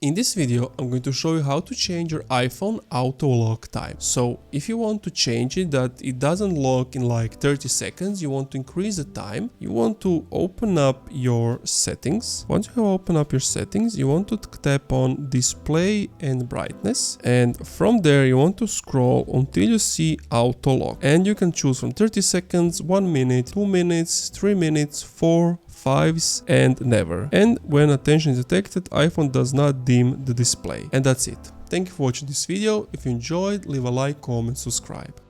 In this video, I'm going to show you how to change your iPhone auto lock time. So if you want to change it that it doesn't lock in like 30 seconds, you want to increase the time, you want to open up your settings. Once you have opened up your settings, you want to tap on display and brightness. And from there, you want to scroll until you see auto lock. And you can choose from 30 seconds, 1 minute, 2 minutes, 3 minutes, 4, 5s and never. And when attention is detected, iPhone does not dim the display. And that's it. Thank you for watching this video. If you enjoyed, leave a like, comment, subscribe.